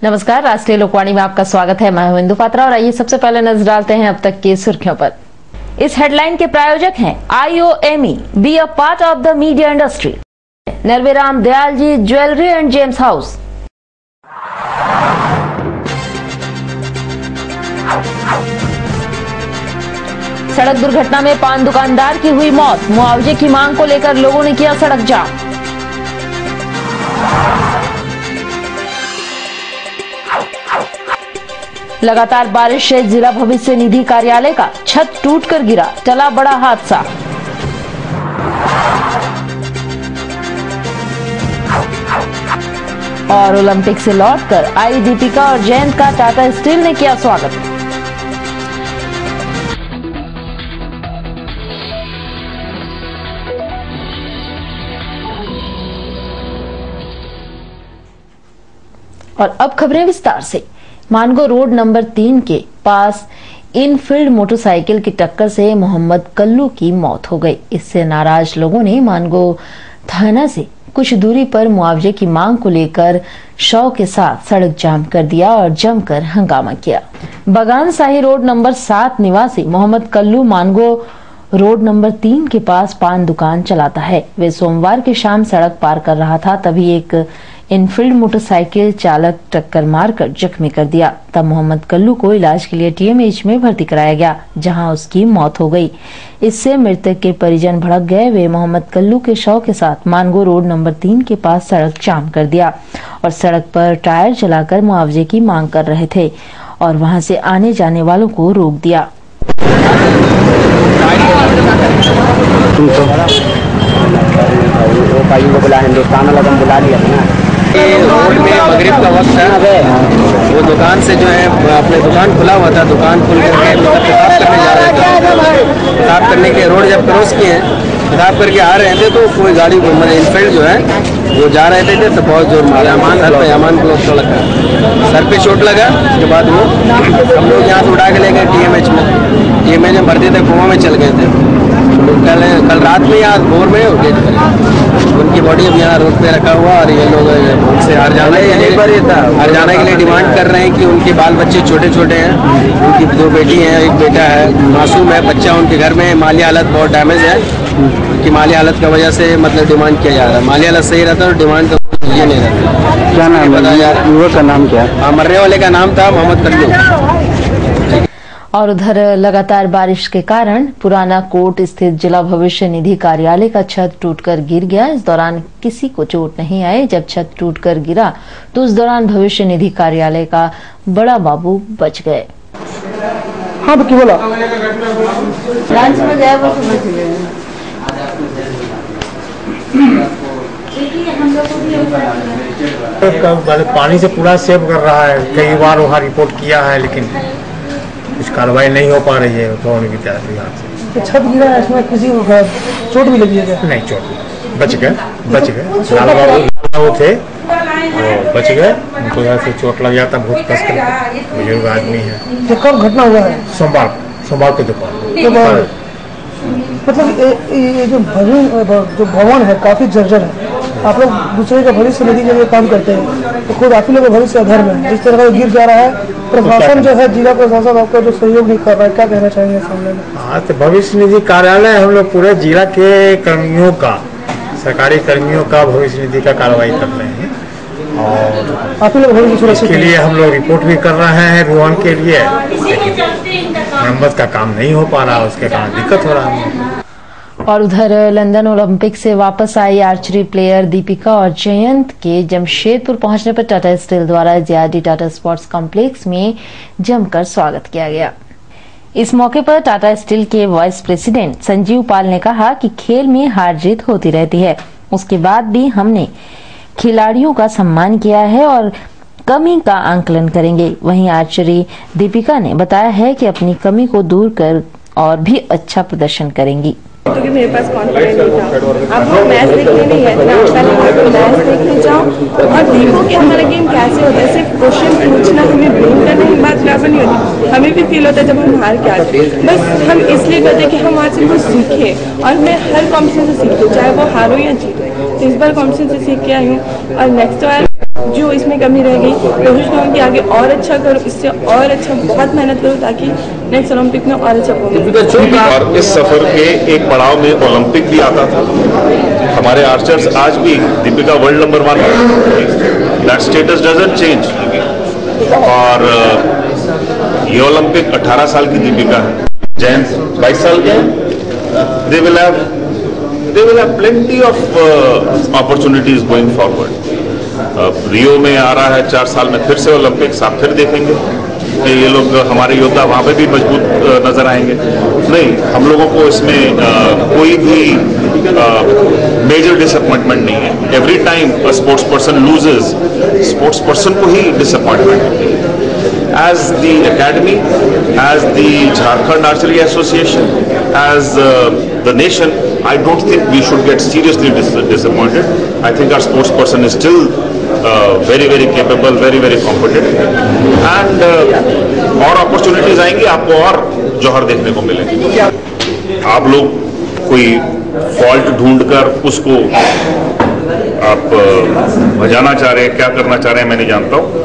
नमस्कार, राष्ट्रीय लोकवाणी में आपका स्वागत है। मैं हूं इंदु पात्रा और आइए सबसे पहले नजर डालते हैं अब तक की सुर्खियों पर। इस हेडलाइन के प्रायोजक हैं IOME, be a part of the media industry, Narveram Dayal ji jewellery and gems house. सड़क दुर्घटना में पान दुकानदार की हुई मौत, मुआवजे की मांग को लेकर लोगों ने किया सड़क जाम। लगातार बारिश से जिला भविष्य निधि कार्यालय का छत टूटकर गिरा, टला बड़ा हादसा। और ओलंपिक से लौटकर आई दीपिका और जयंत का टाटा स्टील ने किया स्वागत। और अब खबरें विस्तार से। मानगो रोड नंबर 3 के पास इनफील्ड मोटरसाइकिल की टक्कर से मोहम्मद कल्लू की मौत हो गई। इससे नाराज लोगों ने मानगो थाना से कुछ दूरी पर मुआवजे की मांग को लेकर शव के साथ सड़क जाम कर दिया और जमकर हंगामा किया। बगान शाही रोड नंबर 7 निवासी मोहम्मद कल्लू मानगो रोड नंबर 3 के पास पान दुकान चलाता है। वे सोमवार की शाम सड़क पार कर रहा था, तभी एक इनफील्ड मोटरसाइकिल चालक टक्कर मारकर जख्मी कर दिया। तब मोहम्मद कल्लू को इलाज के लिए TMH में भर्ती कराया गया, जहां उसकी मौत हो गई। इससे मृतक के परिजन भड़क गए। वे मोहम्मद कल्लू के शव के साथ मानगो रोड नंबर 3 के पास सड़क जाम कर दिया और सड़क पर टायर जलाकर मुआवजे की मांग कर रहे थे और वहां से आने जाने वालों को रोक दिया। हिंदुस्तान वाला तुम बुला लिया था ना। रोड में मगरिब का वक्त है, वो दुकान से जो है अपने दुकान खुला हुआ था, दुकान खुल करके पेशाब करने जा रहे थे। पेशाब करने के रोड जब क्रॉस किए, पेशाब करके आ रहे थे तो कोई गाड़ी मतलब इनफील्ड जो है वो जा रहे थे तो बहुत जोर मारा। अमान को सर पे चोट लगा। उसके बाद वो हम लोग यहाँ से उठा के ले गए TMH में भर्ती थे, कोमा में चल गए थे। कल रात में यहाँ भोर में गेट पर उनकी बॉडी अब यहाँ रोड पे रखा हुआ और ये लोग उनसे हरजाना के लिए डिमांड कर रहे हैं कि उनके बाल बच्चे छोटे छोटे हैं। उनकी 2 बेटी हैं, 1 बेटा है, मासूम है बच्चा। उनके घर में माली हालत बहुत डैमेज है। उनकी माली हालत की वजह से मतलब डिमांड किया जा रहा है। माली हालत सही रहता है और डिमांड तो ये नहीं रहता। क्या नाम है युवक का? नाम क्या? हाँ, मरने वाले का नाम था मोहम्मद कल्लू। और उधर लगातार बारिश के कारण पुराना कोट स्थित जिला भविष्य निधि कार्यालय का छत टूटकर गिर गया। इस दौरान किसी को चोट नहीं आई। जब छत टूटकर गिरा तो उस दौरान भविष्य निधि कार्यालय का बड़ा बाबू बच गए। हाँ तो बोला लंच में गए वो पानी से पूरा सेव कर रहा है। कई बार वहाँ रिपोर्ट किया है लेकिन कुछ कार्रवाई नहीं हो पा रही है होने की तैयारी। छत गिरा है, इसमें किसी को चोट भी लगी है? नहीं, चोट बच गए लाल बाबू थे वो बच गए। उनको ऐसे चोट लग जाता बहुत कष्ट करके, बुजुर्ग आदमी है। तो कब घटना हुआ है? सोमवार को दोपहर। मतलब ये जो भवन है काफी जर्जर है। आप लोग दूसरे का भविष्य निधि के लिए काम करते हैं तो खुद आप ही लोग भविष्य अधर्म है। जिस तरह का गिर जा रहा है, प्रशासन जो है जिला प्रशासन आपका जो सहयोग नहीं कर रहा है, क्या कहना चाहेंगे सामने में? हाँ तो भविष्य निधि कार्यालय हम लोग पूरे जिला के कर्मियों का, सरकारी कर्मियों का भविष्य निधि का कार्रवाई कर रहे हैं और आप ही लोग भविष्य सुरक्षा के लिए हम लोग रिपोर्ट भी कर रहे हैं विवरण के लिए, लेकिन मरम्मत का काम नहीं हो पा रहा, उसके कारण दिक्कत हो रहा है। और उधर लंदन ओलंपिक से वापस आई आर्चरी प्लेयर दीपिका और जयंत के जमशेदपुर पहुंचने पर टाटा स्टील द्वारा JRD टाटा स्पोर्ट्स कॉम्प्लेक्स में जमकर स्वागत किया गया। इस मौके पर टाटा स्टील के वाइस प्रेसिडेंट संजीव पाल ने कहा कि खेल में हार जीत होती रहती है, उसके बाद भी हमने खिलाड़ियों का सम्मान किया है और कमी का आंकलन करेंगे। वहीं आर्चरी दीपिका ने बताया है कि अपनी कमी को दूर कर और भी अच्छा प्रदर्शन करेंगी। क्योंकि मेरे पास कॉन्फिडेंस नहीं था। आपको मैच देखने नहीं है, मैच देखने जाओ और देखो कि हमारा गेम कैसे होता है। सिर्फ क्वेश्चन पूछना, हमें ब्रेन करना ही बात बराबर नहीं होती। हमें भी फील होता है जब हम हार के आते हैं। बस हम इसलिए करते हैं कि हम आज से कुछ सीखें और मैं हर कॉम्पिटिशन से सीखती हूँ, चाहे वो हारो या जीतो। तो इस बार कॉम्पिटिशन से सीख के आई हूँ और नेक्स्ट बार जो इसमें कमी रह गई कोशिश करूँ कि आगे और अच्छा करूँ, इससे और अच्छा बहुत मेहनत करूँ ताकि नेक्स्ट ओलंपिक में और अच्छा परफॉर्म। और इस सफर के एक पड़ाव में ओलंपिक भी आता था। हमारे आर्चर्स आज भी दीपिका वर्ल्ड नंबर 1 है, दैट स्टेटस डजंट चेंज। और ये ओलंपिक 18 साल की दीपिका है, जैन 22 साल के हैं। They will have plenty of opportunities going forward. Rio में आ रहा है 4 साल में फिर से ओलंपिक्स, आप फिर देखेंगे कि ये लोग हमारे योद्धा वहां पे भी मजबूत नजर आएंगे। नहीं, हम लोगों को इसमें कोई भी मेजर डिसअपॉइंटमेंट नहीं है। Every time a sports person loses, sports person को ही डिसअपॉइंटमेंट होती है। As the academy, as the Jharkhand Archery Association, as the nation, I don't think we should get seriously disappointed. I think our sports person is still very, very capable, very, very competent. And और opportunities आएंगी, आपको और जौहर देखने को मिलेंगे। आप लोग कोई फॉल्ट ढूंढकर उसको आप भजाना चाह रहे हैं, क्या करना चाह रहे हैं मैं नहीं जानता हूँ।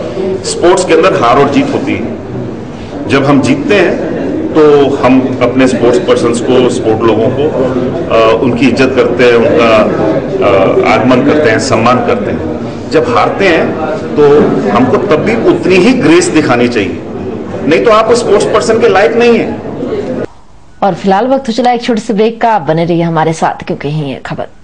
स्पोर्ट्स के अंदर हार और जीत होती है। जब हम जीतते हैं तो हम अपने स्पोर्ट्स पर्सन्स को, स्पोर्ट लोगों को उनकी इज्जत करते हैं, उनका आगमन करते हैं, सम्मान करते हैं। जब हारते हैं तो हमको तब भी उतनी ही ग्रेस दिखानी चाहिए, नहीं तो आप स्पोर्ट्स पर्सन के लायक नहीं है। और फिलहाल वक्त हो चला एक छोटे से ब्रेक का। आप बने रहिए हमारे साथ क्योंकि यही है खबर।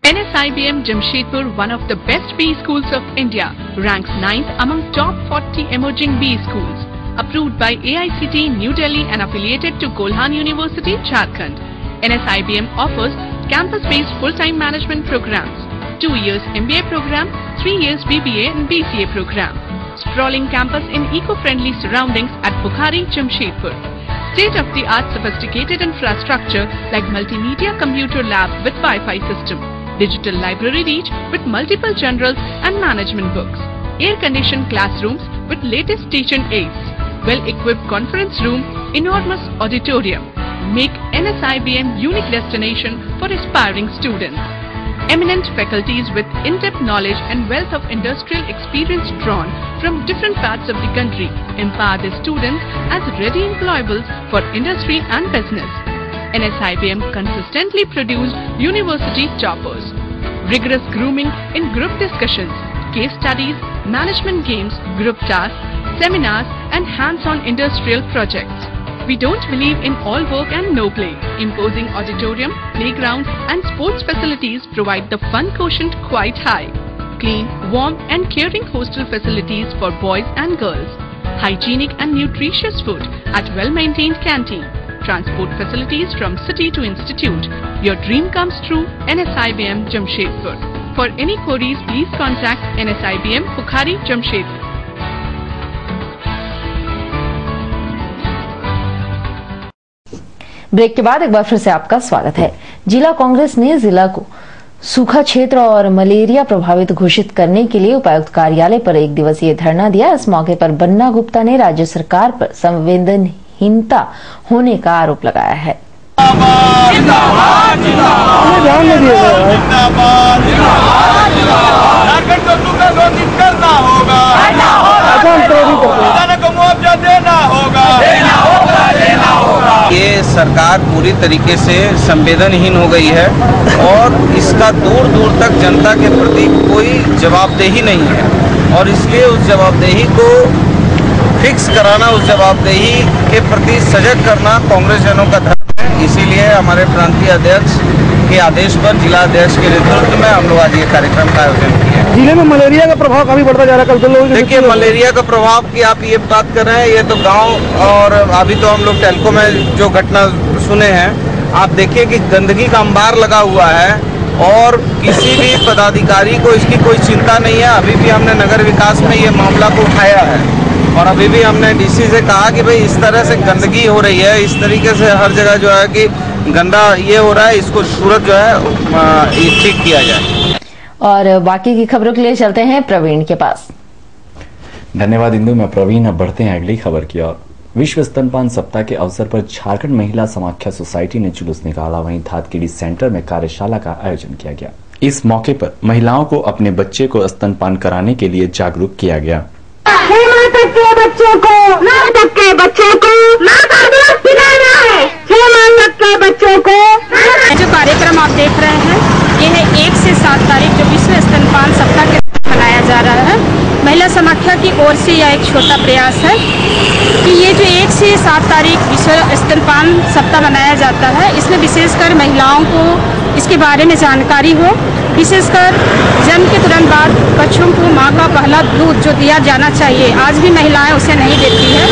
NSIBM Jamshedpur, one of the best B schools of India, ranks 9th among top 40 emerging B schools. Approved by AICTE New Delhi and affiliated to Kolhan University, Jharkhand. NSIBM offers campus-based full-time management programs, 2 years MBA program, 3 years BBA and BCA program. Sprawling campus in eco-friendly surroundings at Bukhari, Jamshedpur. State-of-the-art sophisticated infrastructure like multimedia computer lab with Wi-Fi system, digital library reach with multiple general and management books, air-conditioned classrooms with latest teaching aids, well-equipped conference room, enormous auditorium, make NSIBM unique destination for aspiring students. Eminent faculties with in-depth knowledge and wealth of industrial experience drawn from different parts of the country empower the students as ready employables for industry and business. NSIBM consistently produce university toppers. Rigorous grooming in group discussions, case studies, management games, group tasks, seminars and hands-on industrial projects. We don't believe in all work and no play. Imposing auditorium, playgrounds and sports facilities provide the fun quotient quite high. Clean, warm and caring hostel facilities for boys and girls. Hygienic and nutritious food at well-maintained canteen. Transport facilities from city to institute. Your dream comes true, NSIBM Jamshedpur. For any queries, please contact NSIBM Bukhari Jamshedpur. Break के बाद एक बार फिर से आपका स्वागत है। जिला कांग्रेस ने जिला को सूखा क्षेत्र और मलेरिया प्रभावित घोषित करने के लिए उपायुक्त कार्यालय पर एक दिवसीय धरना दिया। इस मौके पर बन्ना गुप्ता ने राज्य सरकार पर संवेदनहीनता होने का आरोप लगाया है। ये सरकार पूरी तरीके से संवेदनहीन हो गई है और इसका दूर दूर तक जनता के प्रति कोई जवाबदेही नहीं है और इसलिए उस जवाबदेही को फिक्स कराना, उस जवाबदेही के प्रति सजग करना कांग्रेस जनों का धर्म है। इसीलिए हमारे प्रांतीय अध्यक्ष के आदेश पर जिला अध्यक्ष के नेतृत्व में हम लोग आज ये कार्यक्रम का आयोजन किया। जिले में मलेरिया का प्रभाव काफी बढ़ता जा रहा है। कल देखिए, मलेरिया का प्रभाव की आप ये बात कर रहे हैं, ये तो गांव और अभी तो हम लोग टेल्को में जो घटना सुने हैं, आप देखिए कि गंदगी का अंबार लगा हुआ है और किसी भी पदाधिकारी को इसकी कोई चिंता नहीं है। अभी भी हमने नगर विकास में ये मामला को उठाया है और अभी भी हमने डीसी से कहा कि भाई इस तरह से गंदगी हो रही है, इस तरीके से हर जगह जो है कि गंदा ये हो रहा है, इसको तुरंत जो है ठीक किया जाए। और बाकी की खबरों के लिए चलते हैं प्रवीण के पास। धन्यवाद इंदु। मैं प्रवीण। अब बढ़ते हैं अगली खबर की ओर। विश्व स्तनपान सप्ताह के अवसर पर झारखंड महिला समाख्या सोसाइटी ने जुलूस निकाला। वहीं धातकीडी सेंटर में कार्यशाला का आयोजन किया गया। इस मौके पर महिलाओं को अपने बच्चे को स्तनपान कराने के लिए जागरूक किया गया। 6 माह तक के बच्चे को 9 तक के बच्चे को मां का दूध पिलाना है। 6 माह तक के बच्चों को जो कार्यक्रम आप देख रहे हैं, ये है 1 से 7 तारीख जो विश्व स्तनपान सप्ताह के मनाया जा रहा है। महिला समाख्या की ओर से यह एक छोटा प्रयास है कि ये जो 1 से 7 तारीख विश्व स्तनपान सप्ताह मनाया जाता है, इसमें विशेषकर महिलाओं को इसके बारे में जानकारी हो। विशेषकर जन्म के तुरंत बाद बच्चों को माँ का पहला दूध जो दिया जाना चाहिए, आज भी महिलाएं उसे नहीं देती है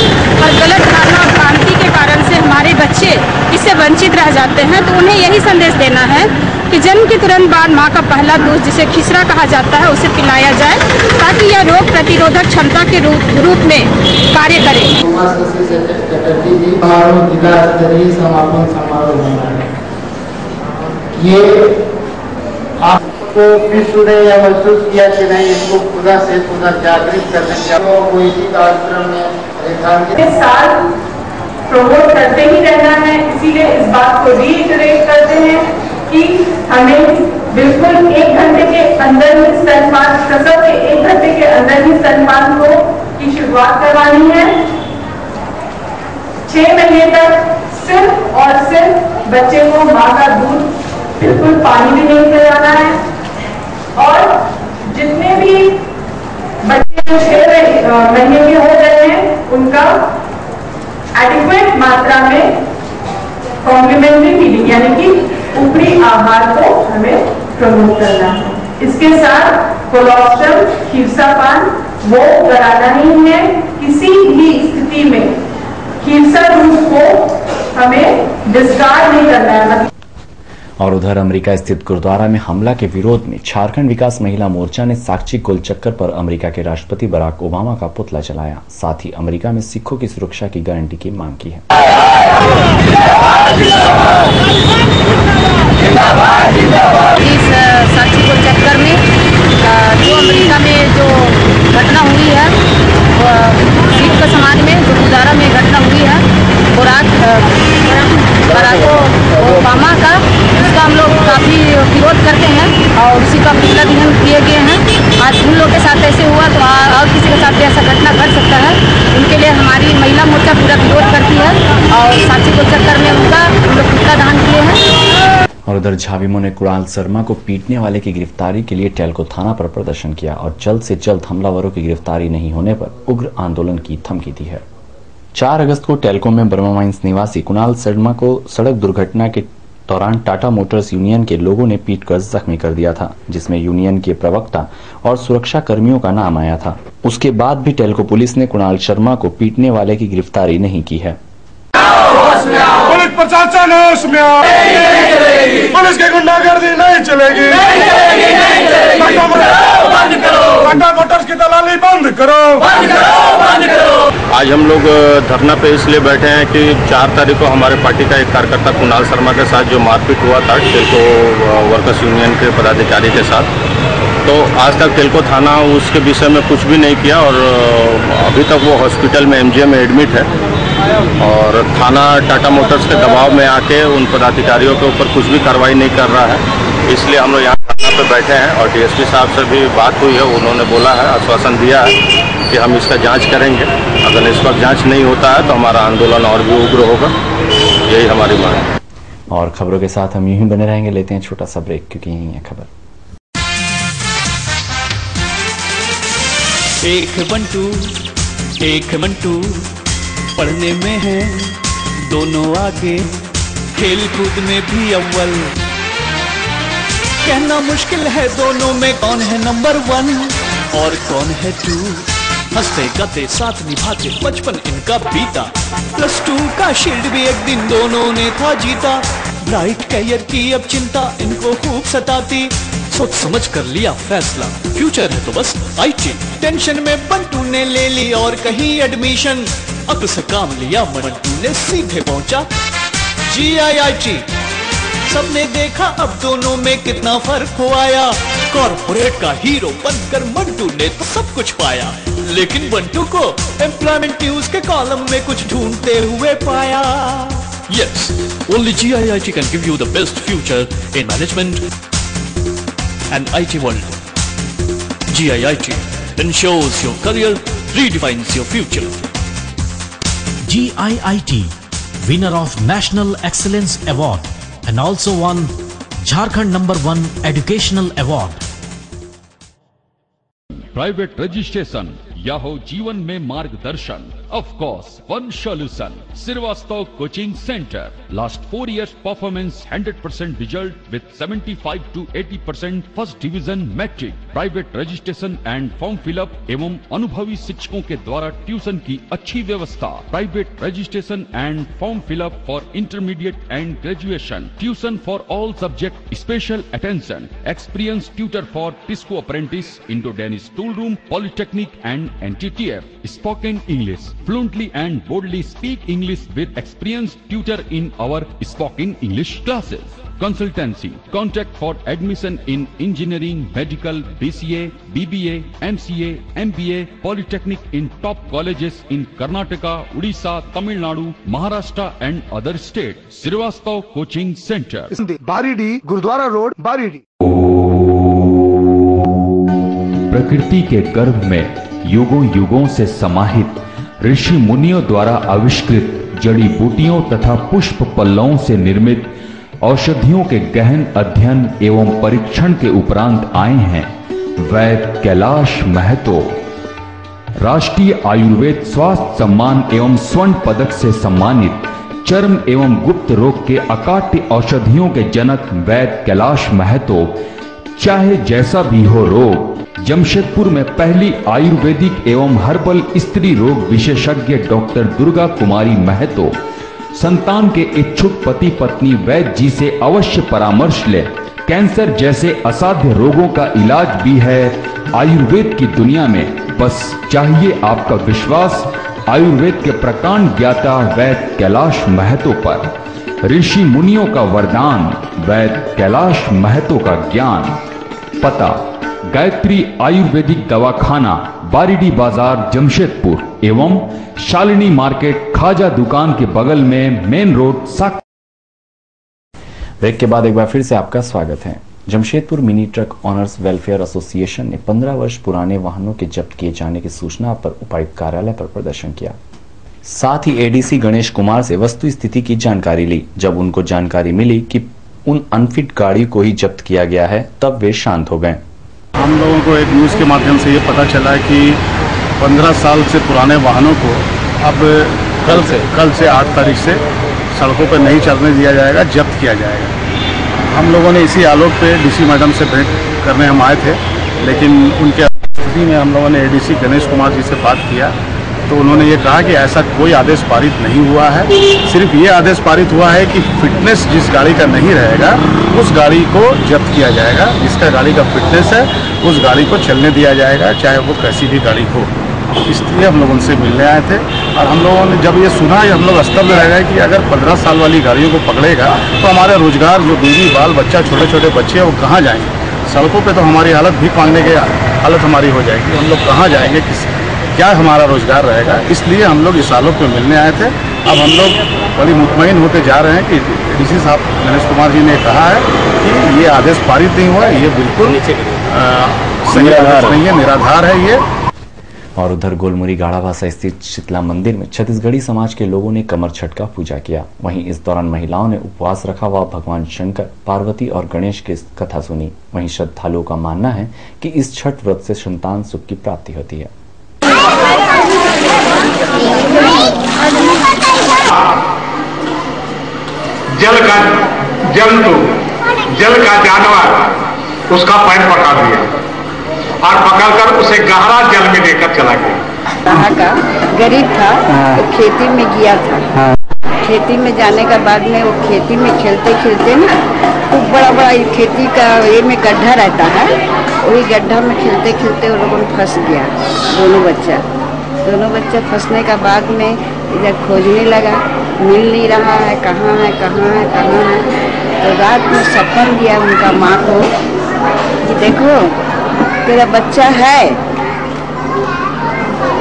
और गलत धारणा और भ्रांति के कारण से हमारे बच्चे इससे वंचित रह जाते हैं। तो उन्हें यही संदेश देना है कि जन्म के तुरंत बाद माँ का पहला दूध, जिसे खिसरा कहा जाता है, उसे पिलाया जाए ताकि यह रोग प्रतिरोधक क्षमता के रूप में कार्य करे। जिला स्तरीय समापन समारोह ये आपको विश्व ने यह महसूस किया कि नहीं, इसको पूरा से पूरा जागृत करने को इसी कार्यक्रम में साल प्रमोट करते ही रहना है। इसीलिए इस बात को रीइटरेट करते हैं कि हमें बिल्कुल 1 घंटे के अंदर ही स्तनपान, प्रसव के 1 घंटे के अंदर ही स्तनपान की शुरुआत करवानी है। 6 महीने तक सिर्फ और सिर्फ बच्चे को माँ का दूध, बिल्कुल पानी भी नहीं पिलाना है और जितने भी बच्चे 6 महीने के हो गए हैं उनका एडिक्वेट मात्रा में कॉम्प्लीमेंट्री फीडिंग यानी कि ऊपरी आहार को हमें प्रमोट करना है। इसके साथ कोलोस्ट्रम, खीरसापान वो कराना ही है। किसी भी स्थिति में खीरसा दूध को हमें डिस्कार्ड नहीं करना है। और उधर अमेरिका स्थित गुरुद्वारा में हमला के विरोध में झारखंड विकास महिला मोर्चा ने साक्षी गोलचक्कर पर अमेरिका के राष्ट्रपति बराक ओबामा का पुतला जलाया। साथ ही अमेरिका में सिखों की सुरक्षा की गारंटी की मांग की है। इस साक्षी गोलचक्कर में जो अमेरिका में जो घटना हुई है, सिख समाज में जो गुरुद्वारा में घटना हुई है, बराक ओबामा का, उसका हम लोग काफ़ी विरोध करते हैं और उसी का पुतला दहन किए गए हैं। आज उन लोगों के साथ ऐसे हुआ तो और किसी के साथ भी ऐसा घटना घट सकता है। उनके लिए हमारी महिला मोर्चा पूरा विरोध करती है और साक्षी गोलचक्कर में उनका हम लोग पुतला दहन किए हैं। और उधर झाविमो ने कुणाल शर्मा को पीटने वाले की गिरफ्तारी के लिए टेल्को थाना पर प्रदर्शन किया और जल्द से जल्द हमलावरों की गिरफ्तारी नहीं होने पर उग्र आंदोलन की धमकी दी है। 4 अगस्त को टेलकॉम में बर्मा माइंस निवासी कुणाल शर्मा को सड़क दुर्घटना के दौरान टाटा मोटर्स यूनियन के लोगों ने पीटकर जख्मी कर दिया था, जिसमें यूनियन के प्रवक्ता और सुरक्षा कर्मियों का नाम आया था। उसके बाद भी टेलको पुलिस ने कुणाल शर्मा को पीटने वाले की गिरफ्तारी नहीं की है। पुलिस प्रशासन होश में आओ, पुलिस की गुंडागर्दी नहीं चलेगी, टाटा मोटर्स की दलाली बंद करो। आज हम लोग धरना पे इसलिए बैठे हैं कि 4 तारीख को हमारे पार्टी का एक कार्यकर्ता कुणाल शर्मा के साथ जो मारपीट हुआ था टेलको वर्कर्स यूनियन के पदाधिकारी के साथ, तो आज तक टेलको थाना उसके विषय में कुछ भी नहीं किया और अभी तक वो हॉस्पिटल में MGM में एडमिट है और थाना टाटा मोटर्स के दबाव में आके उन पदाधिकारियों के ऊपर कुछ भी कार्रवाई नहीं कर रहा है। इसलिए हम लोग यहाँ धरना पे बैठे हैं और DSP साहब से भी बात हुई है, उन्होंने बोला है, आश्वासन दिया है कि हम इसका जांच करेंगे। अगर इस वक्त जांच नहीं होता है तो हमारा आंदोलन और भी उग्र होगा, यही हमारी मांग है। और खबरों के साथ हम यूं ही बने रहेंगे। लेते हैं छोटा सा ब्रेक, क्योंकि यही है खबर। एक मंटू पढ़ने में है दोनों आगे, खेल कूद में भी अव्वल। कहना मुश्किल है दोनों में कौन है नंबर 1 और कौन है 2। हंसते गाते साथ निभाते बचपन इनका बीता, +2 का शील्ड भी एक दिन दोनों ने था जीता। ब्राइट कैरियर की अब चिंता इनको खूब सताती, सोच समझ कर लिया फैसला, फ्यूचर है तो बस IT। टेंशन में बंटू ने ले ली और कहीं एडमिशन, अक्ल से काम लिया बंटू ने सीधे पहुंचा GIIT। सबने देखा अब दोनों में कितना फर्क हो आया, कॉर्पोरेट का हीरो बनकर मंटू ने तो सब कुछ पाया, लेकिन बंटू को एम्प्लॉयमेंट न्यूज के कॉलम में कुछ ढूंढते हुए पाया। Yes, only GIIT can give you the best future in management and IT world. GIIT ensures your career, redefines your future. GIIT, winner of National Excellence Award and also won Jharkhand #1 Educational Award. Private registration या हो जीवन में मार्गदर्शन, of course one solution, Srivastava coaching centre. Last 4 years performance 100% result with 75 to 80% first division matric. Private registration and form fill up एवं अनुभवी शिक्षकों के द्वारा ट्यूशन की अच्छी व्यवस्था। Private registration and form fill up for intermediate and graduation. Tuition for all subject, special attention. Experience tutor for TISCO apprentice, Indo Danish tool room, polytechnic and NTTF. Spoken English. Fluently and boldly speak English with experienced tutor in our spoken English classes. Consultancy. Contact for admission in engineering, medical, BCA, BBA, MCA, MBA, Polytechnic in top colleges in Karnataka, Odisha, Tamil Nadu, Maharashtra and other states. Srivastav Coaching Center. Baridih, gurdwara road, Baridih. प्रकृति के गर्भ में युगों युगों से समाहित ऋषि मुनियों द्वारा आविष्कृत जड़ी बूटियों तथा पुष्प पल्लवों से निर्मित औषधियों के गहन अध्ययन एवं परीक्षण के उपरांत आए हैं वैद्य कैलाश महतो। राष्ट्रीय आयुर्वेद स्वास्थ्य सम्मान एवं स्वर्ण पदक से सम्मानित चर्म एवं गुप्त रोग के अकाट्य औषधियों के जनक वैद्य कैलाश महतो, चाहे जैसा भी हो रोग, जमशेदपुर में पहली आयुर्वेदिक एवं हर्बल स्त्री रोग विशेषज्ञ डॉक्टर दुर्गा कुमारी महतो संतान के इच्छुक पति पत्नी वैद्य जी से अवश्य परामर्श ले। कैंसर जैसे असाध्य रोगों का इलाज भी है आयुर्वेद की दुनिया में, बस चाहिए आपका विश्वास आयुर्वेद के प्रकांड ज्ञाता वैद्य कैलाश महतो पर। ऋषि मुनियों का वरदान, वैद्य कैलाश महतो का ज्ञान। पता गायत्री आयुर्वेदिक दवाखाना, बारीडी बाजार, जमशेदपुर एवं शालिनी मार्केट खाजा दुकान के बगल में मेन रोड साक। ब्रेक के बाद एक बार फिर से आपका स्वागत है। Jamshedpur mini truck owners welfare association ने 15 वर्ष पुराने वाहनों के जब्त किए जाने की सूचना पर उपायुक्त कार्यालय पर प्रदर्शन किया। साथ ही एडीसी गणेश कुमार से वस्तु स्थिति की जानकारी ली। जब उनको जानकारी मिली कि उन अनफिट गाड़ी को ही जब्त किया गया है, तब वे शांत हो गए। हम लोगों को एक न्यूज़ के माध्यम से ये पता चला कि 15 साल से पुराने वाहनों को अब कल से 8 तारीख से सड़कों पर नहीं चलने दिया जाएगा, जब्त किया जाएगा। हम लोगों ने इसी आलोक पे डीसी मैडम से भेंट करने हम आए थे, लेकिन उनके स्थिति में हम लोगों ने एडीसी गणेश कुमार जी से बात किया तो उन्होंने ये कहा कि ऐसा कोई आदेश पारित नहीं हुआ है। सिर्फ ये आदेश पारित हुआ है कि फिटनेस जिस गाड़ी का नहीं रहेगा उस गाड़ी को जब्त किया जाएगा। जिसका गाड़ी का फिटनेस है उस गाड़ी को चलने दिया जाएगा, चाहे वो कैसी भी गाड़ी हो। इसलिए हम लोग उनसे मिलने आए थे और हम लोगों ने जब ये सुना हम लोग स्तब्ध रह गए कि अगर 15 साल वाली गाड़ियों को पकड़ेगा तो हमारे रोजगार, जो बीवी बाल बच्चा, छोटे छोटे बच्चे हैं, वो कहाँ जाएंगे? सड़कों पे तो हमारी हालत भीख मांगने की हालत हमारी हो जाएगी। हम लोग कहाँ जाएंगे? क्या हमारा रोजगार रहेगा? इसलिए हम लोग इस आलोक पे मिलने आए थे। अब हम लोग बड़ी मुतमईन होते जा रहे हैं कि डीसी साहब गणेश कुमार जी ने कहा है कि ये आदेश पारित नहीं हुआ, ये बिल्कुल सही आदेश नहीं है, निराधार है ये। और उधर गोलमुरी गाढ़ाभासा स्थित शीतला मंदिर में छत्तीसगढ़ी समाज के लोगों ने कमर छठ का पूजा किया। वहीं इस दौरान महिलाओं ने उपवास रखा व भगवान शंकर, पार्वती और गणेश की कथा सुनी। वहीं श्रद्धालुओं का मानना है कि इस छठ व्रत से संतान सुख की प्राप्ति होती है। जल का जंतु, जल का जानवर उसका पैर पकड़ दिया और पकड़कर उसे गहरा जल में लेकर चला गया। वहाँ का गरीब था तो खेती में गया था। खेती में जाने के बाद में वो खेती में खेलते खेलते ना खूब बड़ा बड़ा खेती का ये में गड्ढा रहता है, वही गड्ढा में खेलते खेलते वो लोगों में फंस गया। दोनों बच्चा फंसने के बाद में इधर खोजने लगा, मिल नहीं रहा है, कहाँ है कहाँ है कहाँ है। तो रात में सपन दिया उनका माँ को कि देखो तेरा बच्चा है,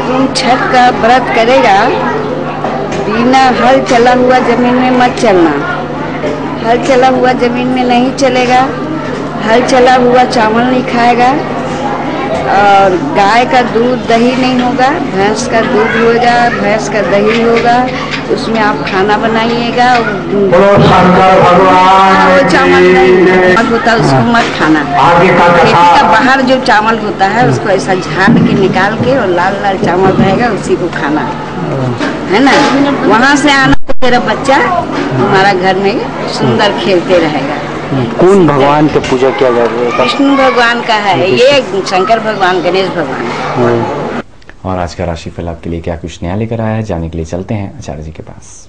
तुम छठ का व्रत करेगा, बिना हल चला हुआ जमीन में मत चलना। हल चला हुआ जमीन में नहीं चलेगा, हल चला हुआ चावल नहीं खाएगा, और गाय का दूध दही नहीं होगा, भैंस का दूध होगा, भैंस का दही होगा, उसमें आप खाना बनाइएगा। चावल नहीं होता उसको मत खाना। खेती का बाहर जो चावल होता है उसको ऐसा झाड़ के निकाल के और लाल लाल चावल रहेगा उसी को खाना है ना। वहाँ से आना तो तेरा बच्चा तुम्हारा घर में सुंदर खेलते रहेगा। कौन भगवान की पूजा किया जाता है? विष्णु भगवान का है, ये शंकर भगवान, गणेश भगवान। और आज का राशिफल आपके लिए क्या कुछ नया लेकर आया है, जानने के लिए चलते हैं आचार्य जी के पास।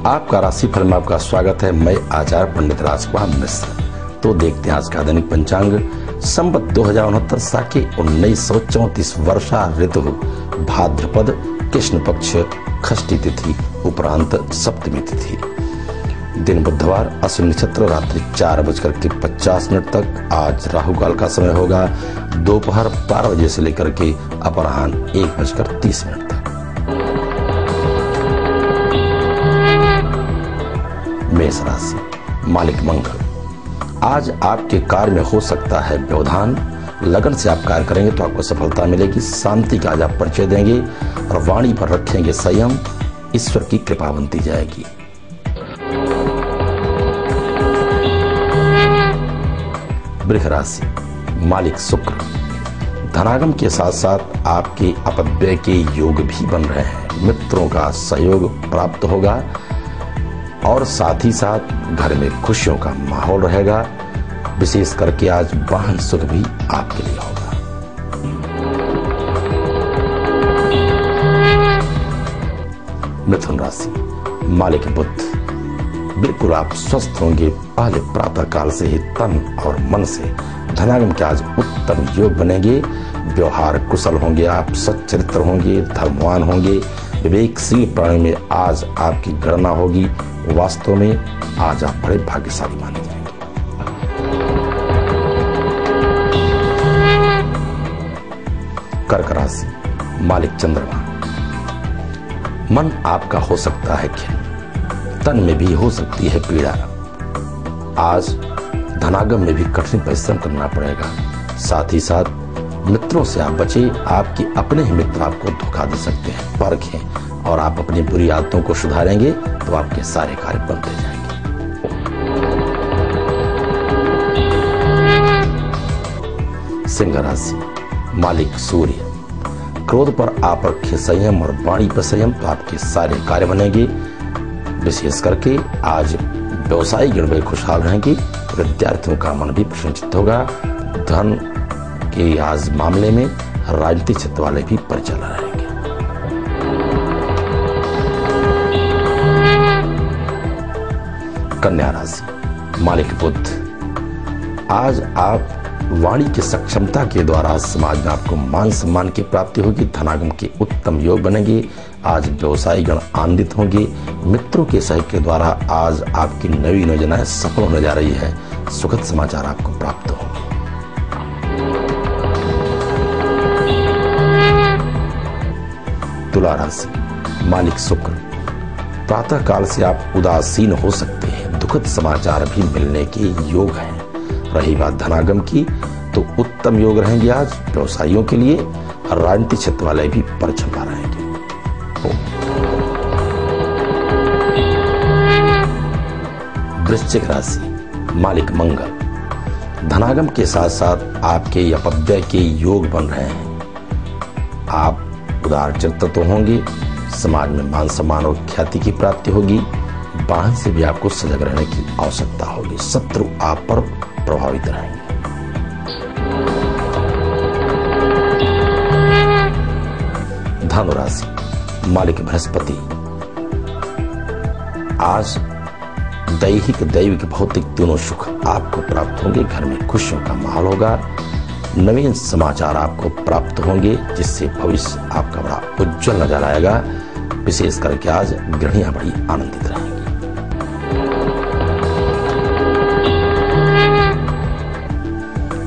आपका राशिफल में आपका स्वागत है। मैं आचार्य पंडित राजकुमार मिश्र। तो देखते हैं आज का दैनिक पंचांग। संवत 2069 साके 1934 वर्षा ऋतु, भाद्रपद, कृष्ण पक्ष, षष्ठी तिथि उपरांत सप्तमी तिथि। दिन बुधवार, अश्विनी नक्षत्र, रात्रि 4:50 तक। आज राहु काल का समय होगा दोपहर 12 बजे से लेकर के अपराह्न 1:30 तक। मेष राशि, मालिक मंगल। आज आपके कार्य में हो सकता है व्यवधान। लगन से आप कार्य करेंगे तो आपको सफलता मिलेगी। शांति का आज आप परिचय देंगे और वाणी पर रखेंगे संयम। ईश्वर की कृपा बनती जाएगी। वृष राशि, मालिक शुक्र। धनागम के साथ साथ आपके अपव्यय के योग भी बन रहे हैं। मित्रों का सहयोग प्राप्त होगा और साथ ही साथ घर में खुशियों का माहौल रहेगा। विशेष करके आज वाहन सुख भी आपके लिए होगा। मिथुन राशि, मालिक बुध। बिल्कुल आप स्वस्थ होंगे। पहले प्रातः काल से ही तन और मन से धनागम के आज उत्तम योग बनेंगे। व्यवहार कुशल होंगे, आप सच्चरित्र होंगे, धर्मवान होंगे। विवेकशील प्राणी में आज आपकी गणना होगी। वास्तव में आज आप बड़े भाग्यशाली माने जाएंगे। कर्क राशि, मालिक चंद्रमा। मन आपका हो सकता है खिन्न, तन में भी हो सकती है पीड़ा। आज धनागम में भी कठिन परिश्रम करना पड़ेगा। साथ ही साथ मित्रों से आप बचे, आपके अपने ही मित्र आपको धोखा दे सकते हैं। परखें और आप अपनी बुरी आदतों को सुधारेंगे तो आपके सारे कार्य बनते जाएंगे। सिंह राशि, मालिक सूर्य। क्रोध पर आप रखें संयम और वाणी पर संयम तो आपके सारे कार्य बनेंगे। विशेष करके आज व्यवसायी गण में खुशहाल रहेंगे। विद्यार्थियों का मन भी प्रसन्नचित्त होगा। धन के आज मामले में राजनीतिक क्षेत्र वाले भी परिचालन रहेंगे। कन्या राशि, मालिक बुध। आज आप वाणी की सक्षमता के द्वारा समाज में आपको मान सम्मान की प्राप्ति होगी। धनागम के उत्तम योग बनेंगे। आज व्यवसायी गण आनंदित होंगे। मित्रों के सहयोग के द्वारा आज आपकी नई योजनाएं सफल होने जा रही है। सुखद समाचार आपको प्राप्त होंगे। तुला राशि, मालिक शुक्र। प्रातः काल से आप उदासीन हो सकते हैं। दुखद समाचार भी मिलने के योग हैं। रही बात धनागम की तो उत्तम योग रहेंगे आज व्यवसायियों के लिए। राजनीतिक क्षेत्र वाले भी परचम रहेंगे। वृश्चिक राशि, मालिक मंगल। धनागम के साथ साथ आपके अपव्यय के योग बन रहे हैं। आप उदार चरित्र तो होंगे। समाज में मान सम्मान और ख्याति की प्राप्ति होगी। वाहन से भी आपको सजग रहने की आवश्यकता होगी। शत्रु आप पर प्रभावित रहेंगे। धनु राशि, मालिक बृहस्पति। आज दैहिक दैविक भौतिक दोनों सुख आपको प्राप्त होंगे। घर में खुशियों का माहौल होगा। नवीन समाचार आपको प्राप्त होंगे जिससे भविष्य आपका बड़ा उज्जवल नजर आएगा। विशेष करके आज गृहिणियां बड़ी आनंदित रहेंगी।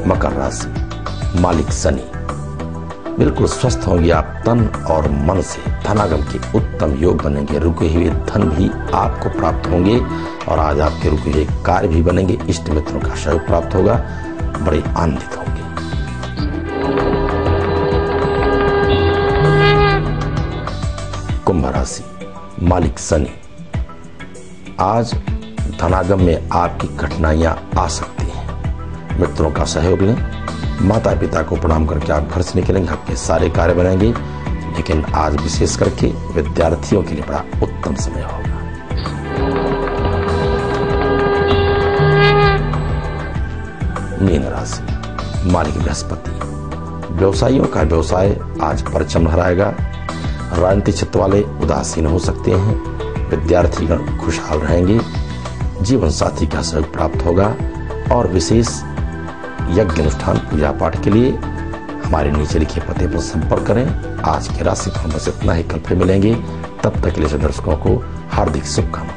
मकर राशि, मालिक शनि। बिल्कुल स्वस्थ होंगे आप तन और मन से। धनागम के उत्तम योग बनेंगे। रुके हुए धन भी आपको प्राप्त होंगे और आज आपके रुके हुए कार्य भी बनेंगे। इष्ट मित्रों का सहयोग प्राप्त होगा। बड़े आनंदित होंगे। कुंभ राशि, मालिक शनि। आज धनागम में आपकी कठिनाइयां आ सकती हैं। मित्रों का सहयोग लें। माता पिता को प्रणाम करके आप घर से निकलेंगे। आपके सारे कार्य बनेंगे। लेकिन आज विशेष करके विद्यार्थियों के लिए बड़ा उत्तम समय होगा। मीन राशि, मालिक बृहस्पति। व्यवसायियों का व्यवसाय आज परचम लहराएगा। राजनीतिक क्षेत्र वाले उदासीन हो सकते हैं। विद्यार्थीगण खुशहाल रहेंगे। जीवन साथी का सहयोग प्राप्त होगा। और विशेष यज्ञ अनुष्ठान पूजा पाठ के लिए हमारे नीचे लिखे पते पर संपर्क करें। आज के राशि फल बस इतना ही। कल फिर मिलेंगे। तब तक के लिए दर्शकों को हार्दिक शुभकामनाएं।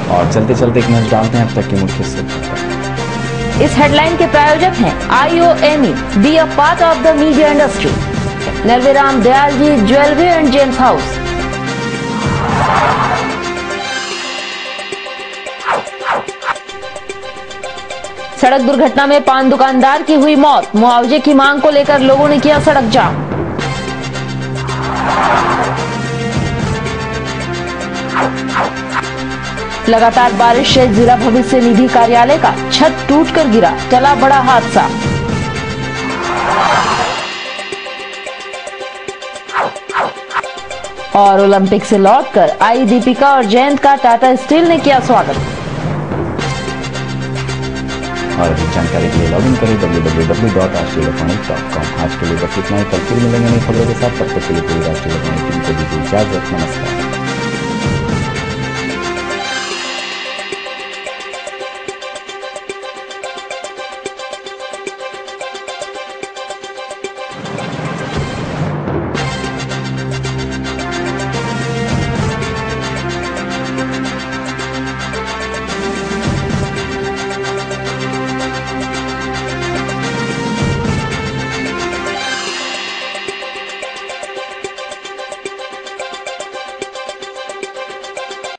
और चलते चलते एक नजर डालते हैं अब तक की मुख्य खबरों। इस हेडलाइन के प्रायोजक हैं IOME, be a part of the media industry. Narveram Dayal ji jewellery and gems house. सड़क दुर्घटना में पान दुकानदार की हुई मौत। मुआवजे की मांग को लेकर लोगों ने किया सड़क जाम। लगातार बारिश से जिला भविष्य निधि कार्यालय का छत टूटकर गिरा। टला बड़ा हादसा। और ओलंपिक से लौटकर आई दीपिका और जयंत का टाटा स्टील ने किया स्वागत। और अधिक जानकारी के लिए लॉगिन करें www.rashtriyaelectronics.com। आज के लिए बस इतना ही। कल फिर मिलेंगे नई खबरों के साथ। तब तक के लिए पूरी राष्ट्रीय इलेक्ट्रॉनिक टीम को दीजिए इजाजत। नमस्कार।